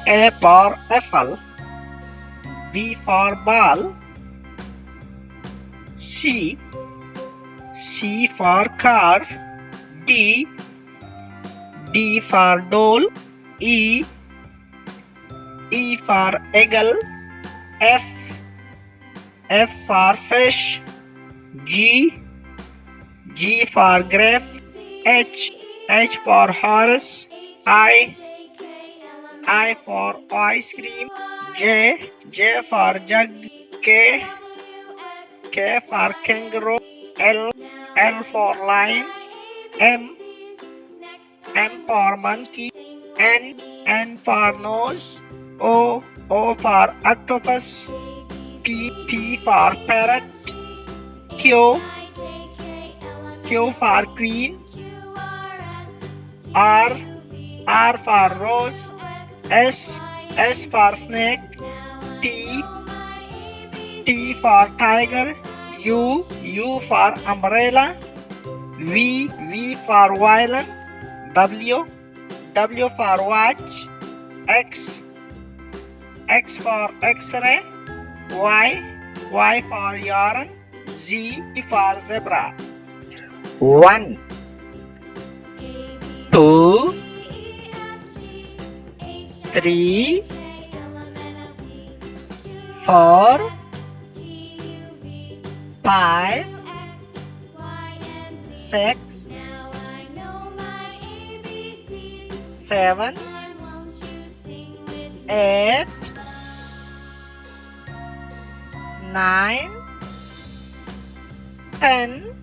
A for apple, B for ball, C for car, D for doll, E for eagle, F for fish, G for grape, H for horse, I for ice cream, J for jug, K for kangaroo, L for lion, M for monkey, N for nose, O for octopus, P for parrot, Q for queen, R for rose, S for snake, T for tiger, U for umbrella, V for violin, W for watch, X for X-ray, Y for yarn, Z for zebra. 1, 2, 3, 4, 5, 6, 7, 8, 9, 10,